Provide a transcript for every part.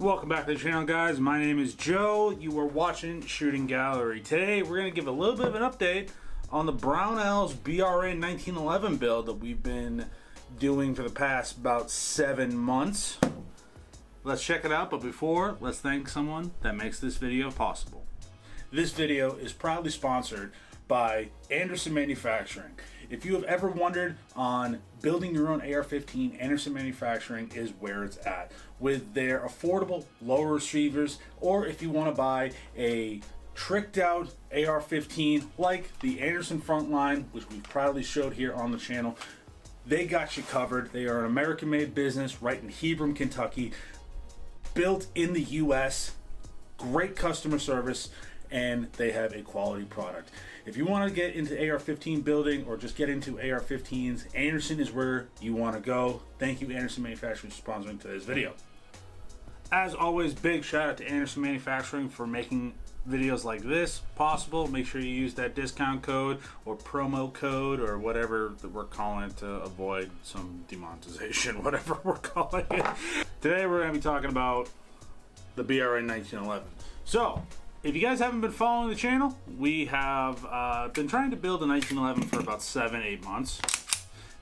Welcome back to the channel, guys. My name is Joe. You are watching Shooting Gallery. Today we're going to give a little bit of an update on the Brownells BRN1911 build that we've been doing for the past about 7 months. Let's check it out, but before, let's thank someone that makes this video possible. This video is proudly sponsored by Anderson Manufacturing. If you have ever wondered on building your own AR-15, Anderson Manufacturing is where it's at. With their affordable, lower receivers, or if you want to buy a tricked out AR-15 like the Anderson Frontline, which we've proudly showed here on the channel, they got you covered. They are an American-made business right in Hebron, Kentucky, built in the US, great customer service, and they have a quality product. If you want to get into AR-15 building or just get into AR-15s, Anderson is where you want to go. Thank you, Anderson Manufacturing, for sponsoring today's video. As always, big shout out to Anderson Manufacturing for making videos like this possible. Make sure you use that discount code or promo code or whatever that we're calling it to avoid some demonetization, whatever we're calling it. Today we're going to be talking about the BRN1911. So, if you guys haven't been following the channel, we have been trying to build a 1911 for about 7-8 months.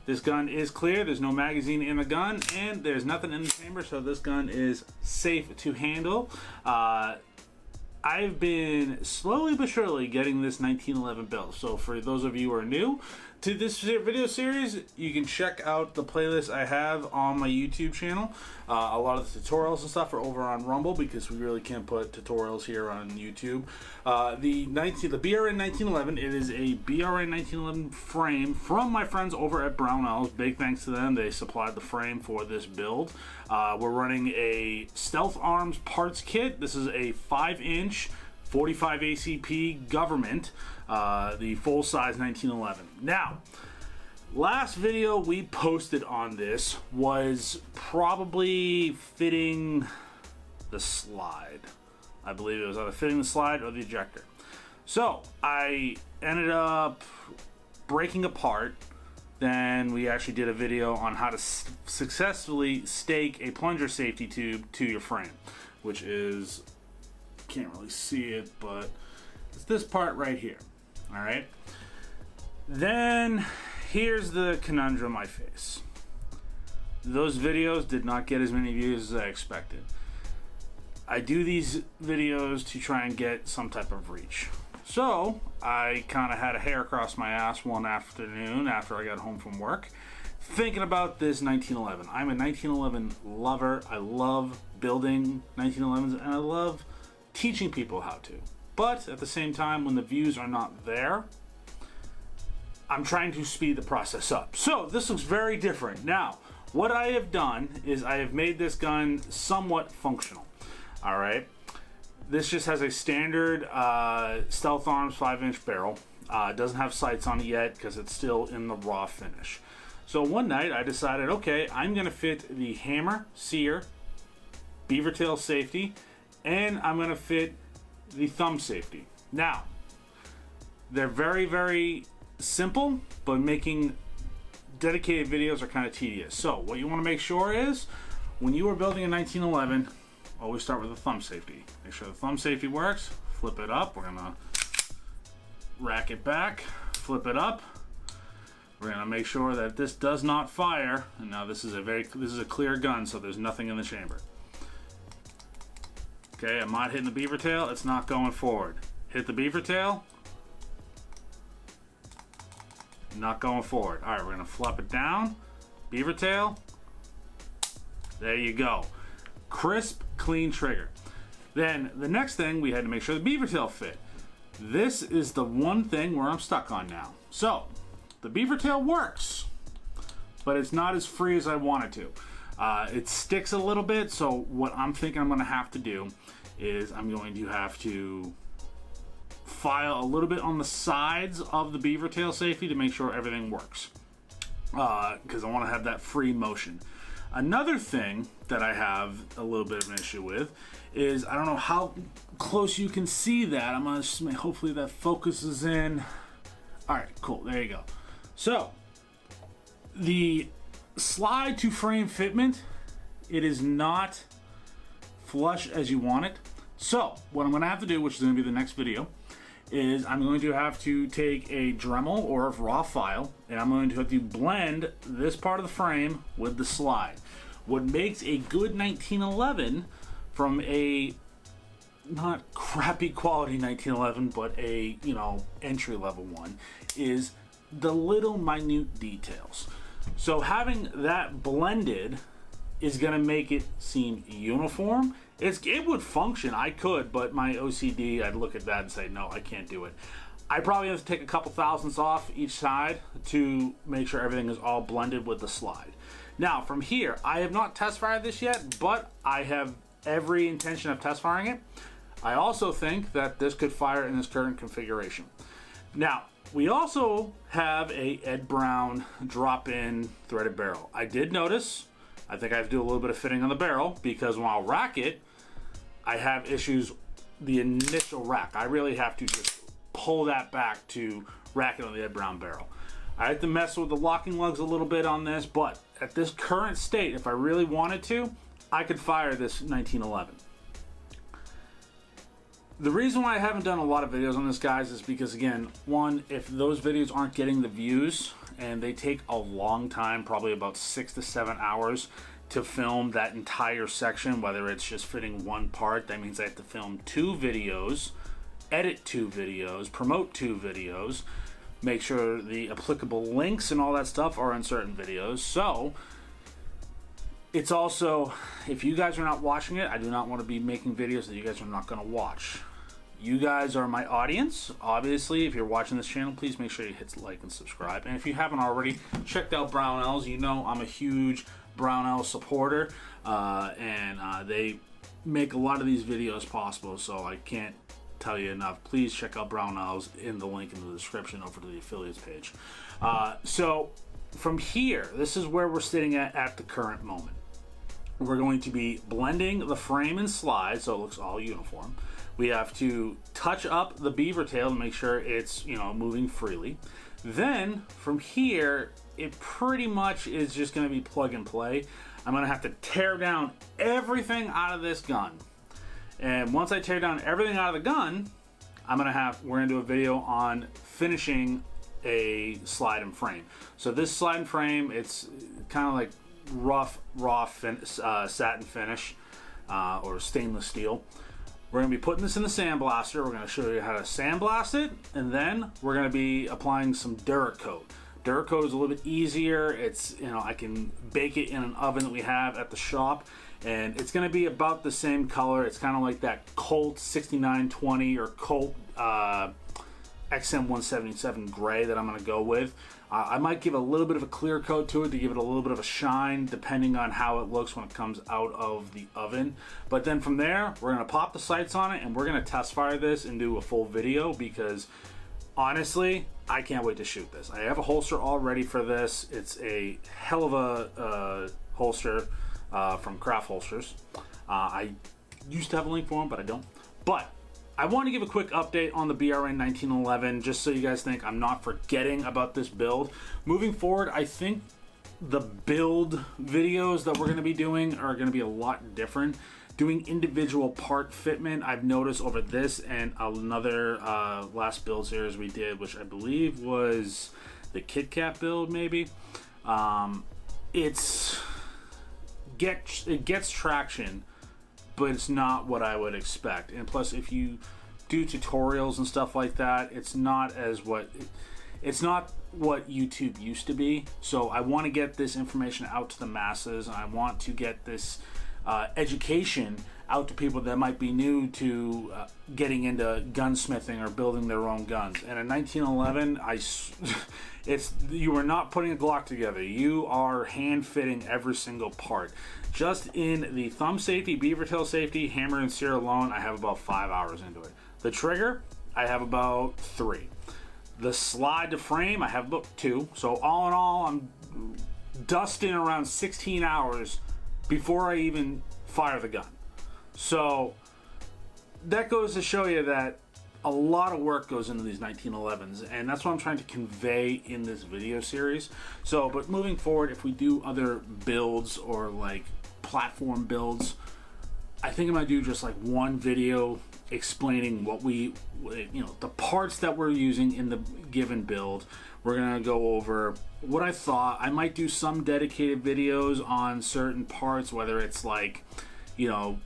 This gun is clear, there's no magazine in the gun, and there's nothing in the chamber, so this gun is safe to handle. I've been slowly but surely getting this 1911 built, so for those of you who are new to this video series, you can check out the playlist I have on my YouTube channel. A lot of the tutorials and stuff are over on Rumble because we really can't put tutorials here on YouTube. The BRN1911, it is a BRN1911 frame from my friends over at Brownells. Big thanks to them. They supplied the frame for this build. We're running a Stealth Arms parts kit. This is a 5-inch 45 ACP government, the full-size 1911. Now, last video we posted on this was probably fitting the slide. I believe it was either fitting the slide or the ejector. So I ended up breaking apart. Then we actually did a video on how to successfully stake a plunger safety tube to your frame, which is, can't really see it, but it's this part right here. All right, then here's the conundrum I face. Those videos did not get as many views as I expected. I do these videos to try and get some type of reach, so I kind of had a hair across my ass one afternoon after I got home from work thinking about this 1911. I'm a 1911 lover. I love building 1911s and I love teaching people how to, but at the same time, when the views are not there, I'm trying to speed the process up. So this looks very different. Now, what I have done is I have made this gun somewhat functional. All right, this just has a standard Stealth Arms 5-inch barrel. It doesn't have sights on it yet because it's still in the raw finish. So one night I decided, okay, I'm gonna fit the hammer, sear, beaver tail safety, and I'm going to fit the thumb safety. Now, they're very, very simple, but making dedicated videos are kind of tedious. So what you want to make sure is, when you are building a 1911, always start with the thumb safety. Make sure the thumb safety works. Flip it up. We're going to rack it back. Flip it up. We're going to make sure that this does not fire. And now this is a clear gun, so there's nothing in the chamber. Okay, I'm not hitting the beaver tail, it's not going forward. Hit the beaver tail, not going forward. All right, we're gonna flop it down, beaver tail, there you go. Crisp, clean trigger. Then the next thing, we had to make sure the beaver tail fit. This is the one thing where I'm stuck on now. So, the beaver tail works, but it's not as free as I want it to. It sticks a little bit, so what I'm thinking I'm going to have to do is I'm going to have to file a little bit on the sides of the beaver tail safety to make sure everything works, because I want to have that free motion. Another thing that I have a little bit of an issue with is, I don't know how close you can see that. I'm going to just hopefully that focuses in. All right, cool, there you go. So the slide to frame fitment, it is not flush as you want it. So what I'm going to have to do, which is going to be the next video, is I'm going to have to take a Dremel or a raw file, and I'm going to have to blend this part of the frame with the slide. What makes a good 1911 from a not crappy quality 1911, but a, you know, entry level one, is the little minute details. So having that blended is going to make it seem uniform. It would function, I could, but my OCD, I'd look at that and say, no, I can't do it. I probably have to take a couple thousandths off each side to make sure everything is all blended with the slide. Now, from here, I have not test fired this yet, but I have every intention of test firing it. I also think that this could fire in this current configuration. Now, we also have a Ed Brown drop-in threaded barrel. I did notice, I think I have to do a little bit of fitting on the barrel, because when I'll rack it, I have issues the initial rack. I really have to just pull that back to rack it on the Ed Brown barrel. I had to mess with the locking lugs a little bit on this, but at this current state, if I really wanted to, I could fire this 1911. The reason why I haven't done a lot of videos on this, guys, is because, again, one, if those videos aren't getting the views, and they take a long time, probably about 6 to 7 hours to film that entire section, whether it's just fitting one part, that means I have to film 2 videos, edit 2 videos, promote 2 videos, make sure the applicable links and all that stuff are in certain videos. So it's also, if you guys are not watching it, I do not want to be making videos that you guys are not going to watch. You guys are my audience. Obviously, if you're watching this channel, please make sure you hit like and subscribe. And if you haven't already checked out Brownells, you know I'm a huge Brownells supporter, and they make a lot of these videos possible, so I can't tell you enough. Please check out Brownells in the link in the description over to the affiliates page. So from here, this is where we're sitting at the current moment. We're going to be blending the frame and slide so it looks all uniform. We have to touch up the beaver tail to make sure it's, you know, moving freely. Then from here, it pretty much is just going to be plug and play. I'm going to have to tear down everything out of this gun. And once I tear down everything out of the gun, we're going to do a video on finishing a slide and frame. So this slide and frame, it's kind of like rough, raw satin finish or stainless steel. We're going to be putting this in the sandblaster. We're going to show you how to sandblast it, and then we're going to be applying some Duracoat. Duracoat is a little bit easier. It's, you know, I can bake it in an oven that we have at the shop, and it's going to be about the same color. It's kind of like that Colt 6920 or Colt XM177 gray that I'm going to go with. I might give a little bit of a clear coat to it to give it a little bit of a shine, depending on how it looks when it comes out of the oven. But then from there, we're going to pop the sights on it, and we're going to test fire this and do a full video, because honestly, I can't wait to shoot this. I have a holster all ready for this. It's a hell of a holster from Craft Holsters. I used to have a link for them, but I don't. But I want to give a quick update on the BRN1911, just so you guys think I'm not forgetting about this build. Moving forward, I think the build videos that we're going to be doing are going to be a lot different. Doing individual part fitment, I've noticed over this and another last build series we did, which I believe was the Kit Kat build, maybe. It gets traction, but it's not what I would expect. And plus, if you do tutorials and stuff like that, it's not what YouTube used to be. So I want to get this information out to the masses, and I want to get this education out to people that might be new to getting into gunsmithing or building their own guns. And in 1911, you are not putting a Glock together. You are hand fitting every single part. Just in the thumb safety, beaver tail safety, hammer and sear alone, I have about 5 hours into it. The trigger, I have about 3. The slide to frame, I have about 2. So all in all, I'm dusting around 16 hours before I even fire the gun. So that goes to show you that a lot of work goes into these 1911s, and that's what I'm trying to convey in this video series. So, but moving forward, if we do other builds or like platform builds, I think I'm gonna do just like one video explaining what we, you know, the parts that we're using in the given build. We're gonna go over what I thought. I might do some dedicated videos on certain parts, whether it's like, you know,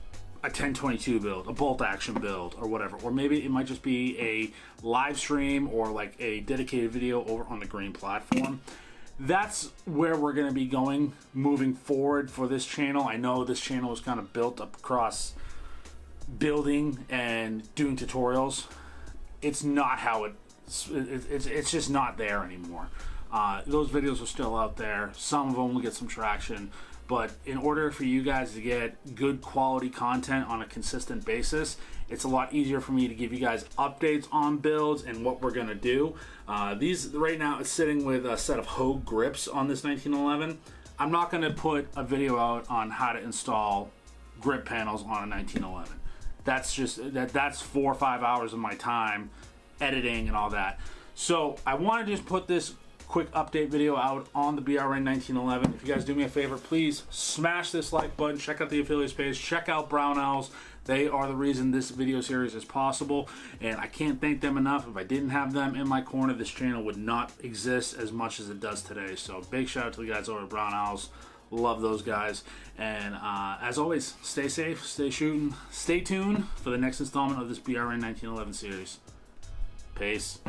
a 1022 build, a bolt action build, or whatever. Or maybe it might just be a live stream or like a dedicated video over on the green platform. That's where we're going to be going moving forward for this channel. I know this channel is kind of built up across building and doing tutorials. It's not how it's just not there anymore. Those videos are still out there. Some of them will get some traction. But in order for you guys to get good quality content on a consistent basis, it's a lot easier for me to give you guys updates on builds and what we're gonna do. These right now, it's sitting with a set of Hogue grips on this 1911. I'm not gonna put a video out on how to install grip panels on a 1911. That's just that's 4 or 5 hours of my time editing and all that. So I want to just put this quick update video out on the BRN1911. If you guys do me a favor, please smash this like button, check out the affiliates page, check out Brownells. They are the reason this video series is possible, and I can't thank them enough. If I didn't have them in my corner, this channel would not exist as much as it does today. So big shout out to the guys over at Brownells. Love those guys. And as always, stay safe, stay shooting, stay tuned for the next installment of this BRN1911 series. Peace.